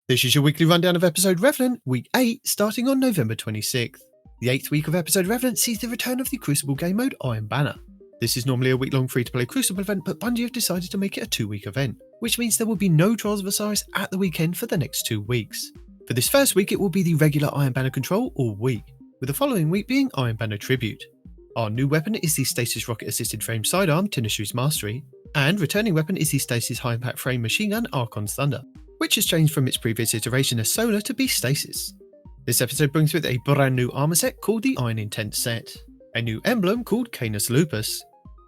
This is your weekly rundown of episode Revenant, week 8, starting on November 26th. The 8th week of episode Revenant sees the return of the Crucible game mode Iron Banner. This is normally a week-long free-to-play Crucible event, but Bungie have decided to make it a 2-week event, which means there will be no Trials of Osiris at the weekend for the next 2 weeks. For this first week, it will be the regular Iron Banner control all week, with the following week being Iron Banner Tribute. Our new weapon is the Stasis Rocket-assisted frame sidearm Tinashu's Mastery, and returning weapon is the Stasis high-impact frame machine gun Archon's Thunder, which has changed from its previous iteration as Solar to be Stasis. This episode brings with a brand new armor set called the Iron Intent set, a new emblem called Canis Lupus,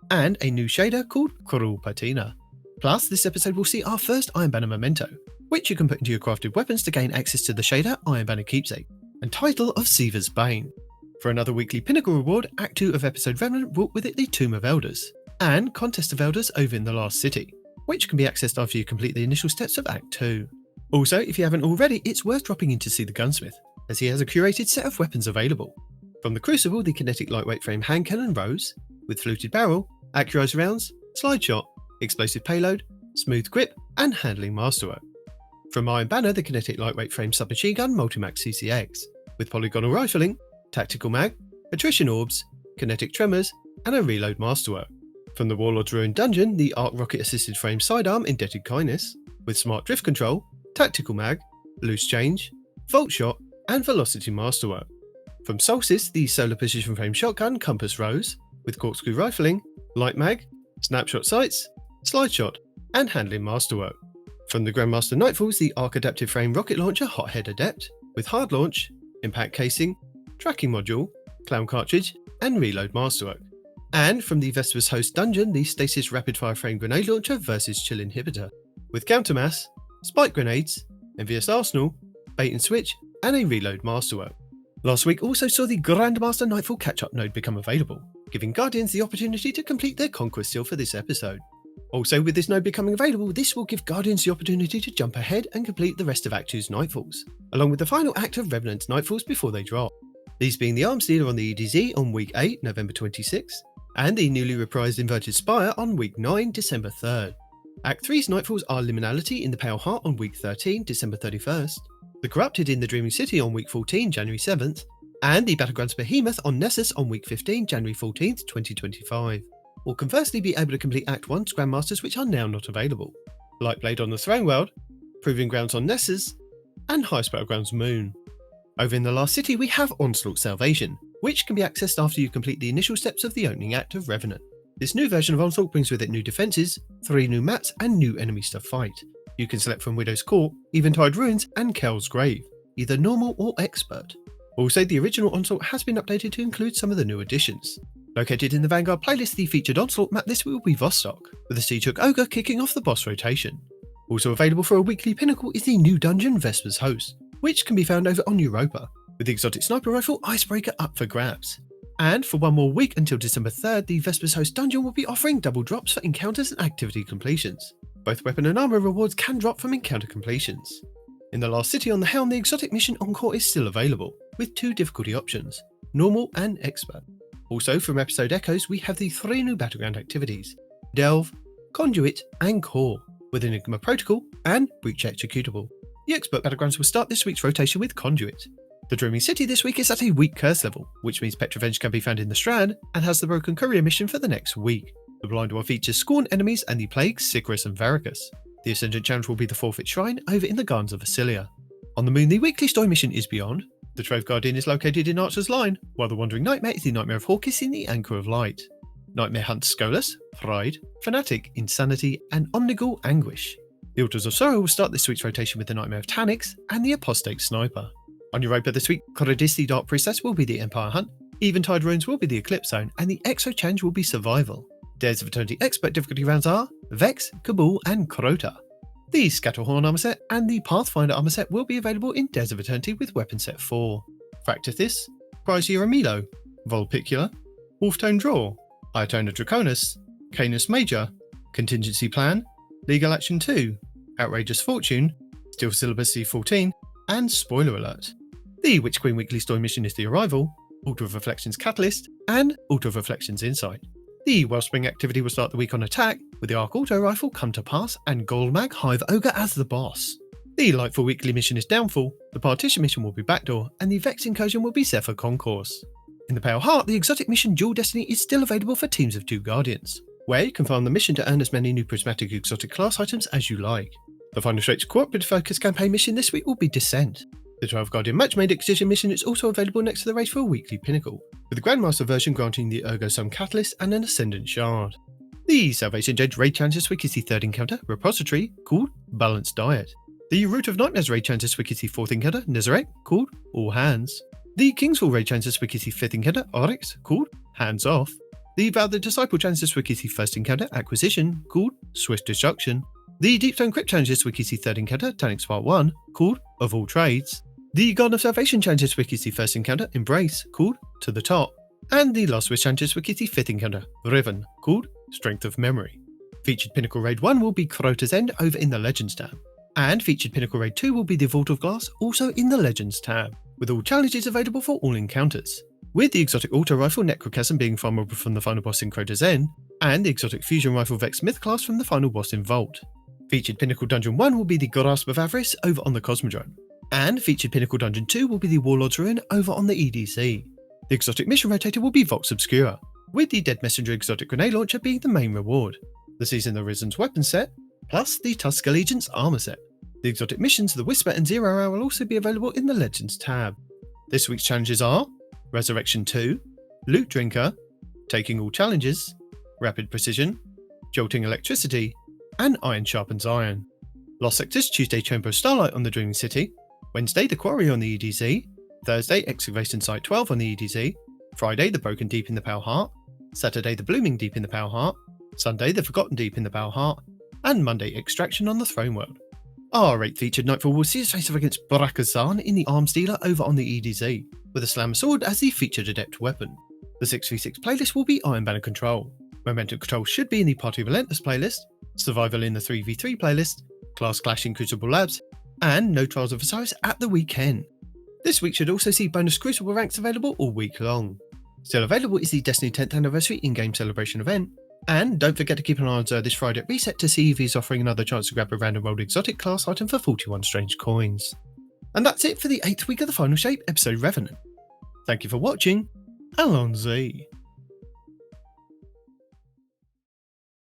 and a new shader called Cruel Patina. Plus, this episode will see our first Iron Banner Memento, which you can put into your crafted weapons to gain access to the shader Iron Banner Keepsake, and title of Siva's Bane. For another weekly Pinnacle reward, Act 2 of episode Revenant brought with it the Tomb of Elders, and Contest of Elders over in the Last City, which can be accessed after you complete the initial steps of Act 2. Also, if you haven't already, it's worth dropping in to see the Gunsmith, as he has a curated set of weapons available. From the Crucible, the kinetic lightweight frame hand cannon Rose, with fluted barrel, accurized rounds, slide shot, explosive payload, smooth grip, and handling masterwork. From Iron Banner, the kinetic lightweight frame submachine gun Multimax CCX, with polygonal rifling, tactical mag, attrition orbs, kinetic tremors, and a reload masterwork. From the Warlords Ruined Dungeon, the Arc Rocket-assisted frame sidearm Indebted Kindness, with smart drift control, tactical mag, loose change, vault shot, and velocity masterwork. From Solstice, the Solar Position Frame Shotgun Compass Rose, with corkscrew rifling, light mag, snapshot sights, slide shot, and handling masterwork. From the Grandmaster Nightfalls, the Arc Adaptive Frame Rocket Launcher Hothead Adept, with hard launch, impact casing, tracking module, clown cartridge, and reload masterwork. And from the Vesper's Host Dungeon, the Stasis Rapid Fire Frame Grenade Launcher versus Chill Inhibitor, with countermass, spike grenades, envious arsenal, bait and switch, and a reload masterwork. Last week also saw the Grandmaster Nightfall catch-up node become available, giving Guardians the opportunity to complete their conquest seal for this episode. Also, with this node becoming available, this will give Guardians the opportunity to jump ahead and complete the rest of Act 2's Nightfalls, along with the final act of Revenant's Nightfalls before they drop. These being the Arms Dealer on the EDZ on week 8, November 26th, and the newly reprised Inverted Spire on week 9, December 3rd. Act 3's Nightfalls are Liminality in the Pale Heart on week 13, December 31st, The Corrupted in the Dreaming City on week 14, January 7th, and the Battlegrounds Behemoth on Nessus on week 15, January 14th, 2025. Or conversely be able to complete Act 1's Grandmasters which are now not available. Lightblade on the Throne World, Proving Grounds on Nessus, and Highest Battlegrounds Moon. Over in the Last City we have Onslaught Salvation, which can be accessed after you complete the initial steps of the opening act of Revenant. This new version of Onslaught brings with it new defences, 3 new maps, and new enemies to fight. You can select from Widow's Court, Eventide Ruins, and Kel's Grave, either normal or expert. Also, the original Onslaught has been updated to include some of the new additions. Located in the Vanguard playlist, the featured Onslaught map this week will be Vostok, with the Siege Hook Ogre kicking off the boss rotation. Also available for a weekly Pinnacle is the new dungeon Vesper's Host, which can be found over on Europa, with the exotic sniper rifle Icebreaker up for grabs. And for one more week until December 3rd, the Vesper's Host dungeon will be offering double drops for encounters and activity completions. Both weapon and armor rewards can drop from encounter completions. In the Last City on the Helm, the exotic mission Encore is still available, with 2 difficulty options, normal and expert. Also from episode Echoes, we have the 3 new Battleground activities, Delve, Conduit, and Core, with Enigma Protocol and Breach Executable. The expert Battlegrounds will start this week's rotation with Conduit. The Dreaming City this week is at a weak curse level, which means Petrovenge can be found in the Strand and has the Broken Courier mission for the next week. The Blind One features Scorn enemies and the Plagues, Sicarus and Varicus. The Ascendant challenge will be the Forfeit Shrine over in the Gardens of Vasilia. On the Moon, the weekly story mission is Beyond. The Trove Guardian is located in Archer's Line, while the Wandering Nightmare is the Nightmare of Hawkis in the Anchor of Light. Nightmare hunts Skolas, Pride, Fanatic, Insanity, and Omnigul Anguish. The Altars of Sorrow will start this week's rotation with the Nightmare of Tanix and the Apostate Sniper. On Europa this week, Curated the Dark Priestess will be the Empire Hunt, Eventide Ruins will be the Eclipse Zone, and the Exo Challenge will be Survival. Dares of Eternity expert difficulty rounds are Vex, Cabal, and Crota. The Scatterhorn armor set and the Pathfinder armor set will be available in Dares of Eternity with weapon set 4. Fractithis, Pricey Milo, Volpicula, Wolftone Draw, Iotona Draconis, Canis Major, Contingency Plan, Legal Action 2, Outrageous Fortune, Steel Syllabus C14, and Spoiler Alert. The Witch Queen weekly story mission is The Arrival, Altar of Reflections Catalyst, and Altar of Reflections Insight. The Wellspring activity will start the week on Attack, with the Arc Auto Rifle Come to Pass and Goldmag Hive Ogre as the boss. The Lightfall weekly mission is Downfall, the Partition mission will be Backdoor, and the Vex incursion will be Zephyr Concourse. In the Pale Heart, the exotic mission Dual Destiny is still available for teams of 2 Guardians, where you can farm the mission to earn as many new prismatic exotic class items as you like. The final straight's cooperative focus campaign mission this week will be Descent. The 12 Guardian match-made Excision mission is also available next to the race for a weekly Pinnacle, with the Grandmaster version granting the Ergo Sum Catalyst and an Ascendant Shard. The Salvation Judge raid challenge this week is the 3rd encounter, Repository, called Balanced Diet. The Root of Nightmares raid challenge this week is the 4th encounter, Nezarec, called All Hands. The Kingsfall raid challenge this week is the 5th encounter, Oryx, called Hands Off. The Vow the Disciple challenge this week is the 1st encounter, Acquisition, called Swift Destruction. The Deepstone Crypt challenge this week is the 3rd encounter, Tanix Part 1, called Of All Trades. The Garden of Salvation challenge this week is the 1st encounter, Embrace, called To the Top. And the Last Wish challenge this week is the 5th encounter, Riven, called Strength of Memory. Featured Pinnacle Raid 1 will be Crota's End over in the Legends tab. And featured Pinnacle Raid 2 will be the Vault of Glass, also in the Legends tab, with all challenges available for all encounters. With the exotic auto rifle Necrochasm being farmable from the final boss in Crota's End, and the exotic fusion rifle Vex Smith class from the final boss in Vault. Featured Pinnacle Dungeon 1 will be the Grasp of Avarice over on the Cosmodrome, and featured Pinnacle Dungeon 2 will be the Warlords Ruin over on the EDC. The exotic mission rotator will be Vox Obscura, with the Dead Messenger exotic grenade launcher being the main reward, the Season of the Risen's weapon set, plus the Tusk Allegiance armor set. The exotic missions The Whisper and 0 Hour will also be available in the Legends tab. This week's challenges are Resurrection 2, Loot Drinker, Taking All Challenges, Rapid Precision, Jolting Electricity, and Iron Sharpens Iron. Lost Sectors Tuesday Chamber of Starlight on the Dreaming City, Wednesday The Quarry on the EDZ, Thursday Excavation Site 12 on the EDZ, Friday The Broken Deep in the Pale Heart, Saturday The Blooming Deep in the Pale Heart, Sunday The Forgotten Deep in the Pale Heart, and Monday Extraction on the Throne World. Our 8th featured Nightfall will see us face off against Barakazan in the Arms Dealer over on the EDZ, with a Slammer Sword as the featured adept weapon. The 6v6 playlist will be Iron Banner Control. Memento Control should be in the Party Relentless playlist, Survival in the 3v3 playlist, Class Clash in Crucible Labs, and No Trials of Osiris at the weekend. This week should also see bonus Crucible ranks available all week long. Still available is the Destiny 10th Anniversary in-game celebration event, and don't forget to keep an eye on Zer this Friday at Reset to see if he's offering another chance to grab a random rolled exotic class item for 41 strange coins. And that's it for the 8th week of the Final Shape episode Revenant. Thank you for watching, Allons-y.